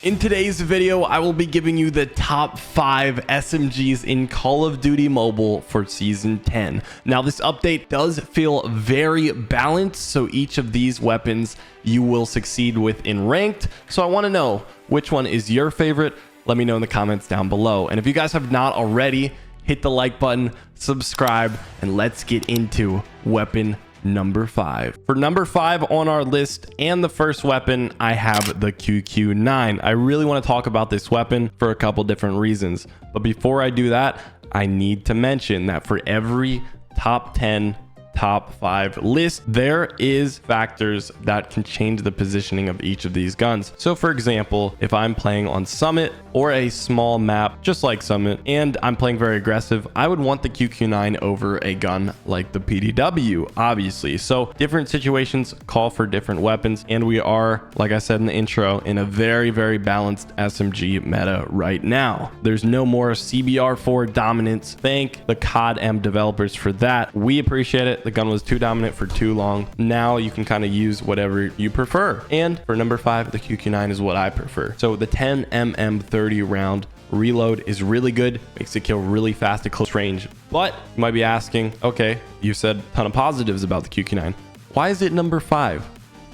In today's video, I will be giving you the top 5 SMGs in Call of Duty Mobile for Season 10. Now, this update does feel very balanced, so each of these weapons you will succeed with in ranked. So I want to know which one is your favorite. Let me know in the comments down below. And if you guys have not already, hit the like button, subscribe, and let's get into weapon number 5. For number 5 on our list and the first weapon, I have the QQ9. I really want to talk about this weapon for a couple different reasons. But before I do that, I need to mention that for every top 10, top 5 list, there is factors that can change the positioning of each of these guns. So for example, if I'm playing on Summit or a small map just like Summit and I'm playing very aggressive, I would want the QQ9 over a gun like the PDW, obviously. So different situations call for different weapons, and we are, like I said in the intro, in a very balanced SMG meta right now. There's no more CBR4 dominance. Thank the CODM developers for that. We appreciate it. The gun was too dominant for too long. Now you can kind of use whatever you prefer. And for number 5, the QQ9 is what I prefer. So the 10mm 30 round reload is really good, makes it kill really fast at close range. But you might be asking, okay, you said a ton of positives about the QQ9. Why is it number 5?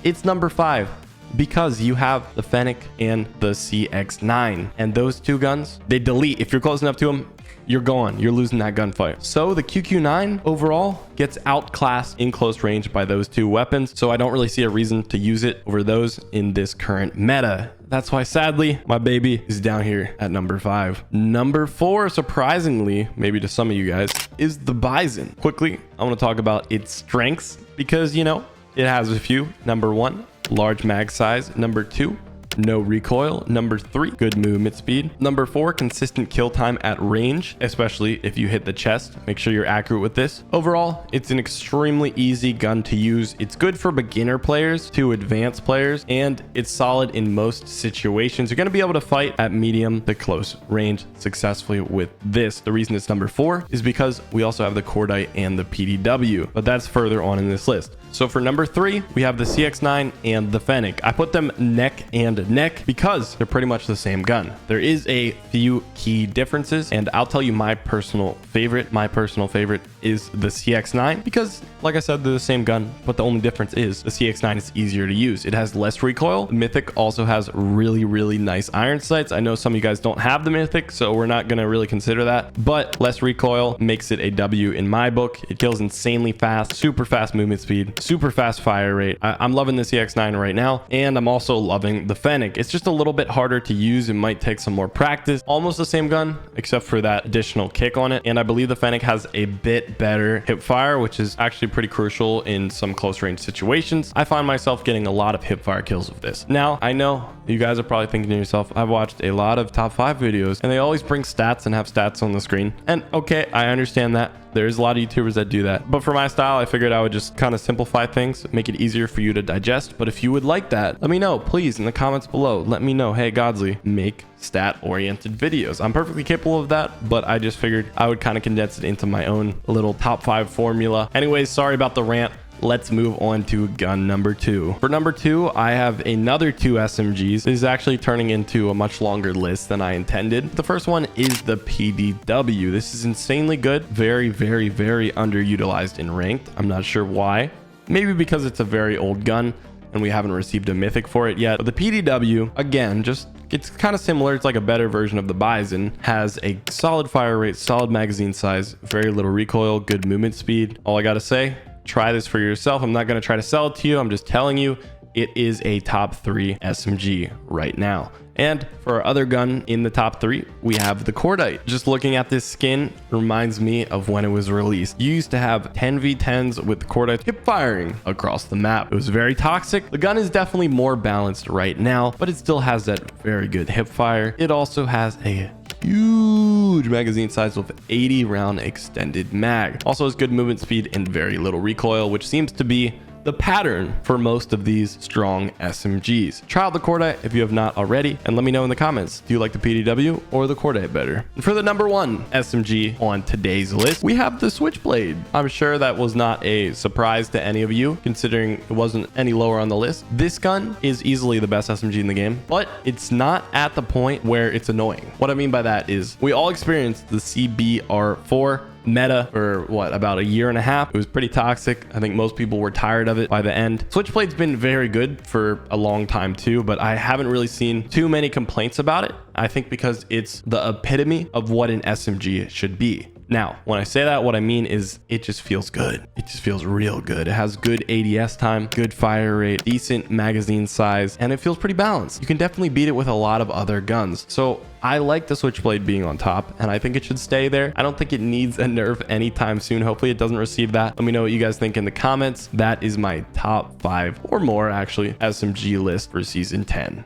It's number 5 because you have the Fennec and the CX9, and those two guns, they delete. If you're close enough to them, you're gone. You're losing that gunfight. So the QQ9 overall gets outclassed in close range by those two weapons. So I don't really see a reason to use it over those in this current meta. That's why, sadly, my baby is down here at number 5. Number 4, surprisingly, maybe to some of you guys, is the Bizon. Quickly, I want to talk about its strengths because, you know, it has a few. Number 1, large mag size. Number 2, no recoil. Number 3, good movement speed. Number 4, consistent kill time at range, especially if you hit the chest. Make sure you're accurate with this. Overall, it's an extremely easy gun to use. It's good for beginner players to advanced players, and it's solid in most situations. You're going to be able to fight at medium to close range successfully with this. The reason it's number 4 is because we also have the Cordite and the PDW, but that's further on in this list. So for number 3, we have the CX9 and the Fennec. I put them neck and neck because they're pretty much the same gun. There is a few key differences, and I'll tell you my personal favorite. My personal favorite is the CX9 because, like I said, they're the same gun, but the only difference is the CX9 is easier to use. It has less recoil. Mythic also has really nice iron sights. I know some of you guys don't have the Mythic, so we're not going to really consider that, but less recoil makes it a W in my book. It kills insanely fast, super fast movement speed, super fast fire rate. I'm loving the CX9 right now, and I'm also loving the Fennec. It's just a little bit harder to use. It might take some more practice. Almost the same gun, except for that additional kick on it. And I believe the Fennec has a bit better hip fire, which is actually pretty crucial in some close range situations. I find myself getting a lot of hip fire kills with this. Now, I know you guys are probably thinking to yourself, I've watched a lot of top 5 videos, and they always bring stats and have stats on the screen. And okay, I understand that. There's a lot of YouTubers that do that. But for my style, I figured I would just kind of simplify things, make it easier for you to digest. But if you would like that, let me know, please, in the comments below. Let me know, hey, Godsley, make stat-oriented videos. I'm perfectly capable of that, but I just figured I would kind of condense it into my own little top 5 formula. Anyways, sorry about the rant. Let's move on to gun number 2. For number 2, I have another 2 SMGs. This is actually turning into a much longer list than I intended. The first one is the PDW. This is insanely good. Very underutilized in ranked. I'm not sure why. Maybe because it's a very old gun and we haven't received a mythic for it yet. But the PDW, again, it's kind of similar. It's like a better version of the Bizon. Has a solid fire rate, solid magazine size, very little recoil, good movement speed. All I gotta say, try this for yourself. I'm not going to try to sell it to you. I'm just telling you it is a top 3 SMG right now. And for our other gun in the top 3, we have the Cordite. Just looking at this skin reminds me of when it was released. You used to have 10v10s with the Cordite hip firing across the map. It was very toxic. The gun is definitely more balanced right now, but it still has that very good hip fire. It also has a huge magazine size with 80 round extended mag. Also has good movement speed and very little recoil, which seems to be the pattern for most of these strong SMGs. Try out the Cordite if you have not already, and let me know in the comments, do you like the PDW or the Cordite better? And for the number 1 SMG on today's list, we have the Switchblade. I'm sure that was not a surprise to any of you, considering it wasn't any lower on the list. This gun is easily the best SMG in the game, but it's not at the point where it's annoying. What I mean by that is we all experienced the CBR4 meta for about a year and a half. It was pretty toxic. I think most people were tired of it by the end. Switchblade's been very good for a long time too, but I haven't really seen too many complaints about it. I think because it's the epitome of what an SMG should be. Now, when I say that, what I mean is it just feels good. It just feels real good. It has good ADS time, good fire rate, decent magazine size, and it feels pretty balanced. You can definitely beat it with a lot of other guns. So I like the Switchblade being on top, and I think it should stay there. I don't think it needs a nerf anytime soon. Hopefully it doesn't receive that. Let me know what you guys think in the comments. That is my top 5 or more actually SMG list for season 10.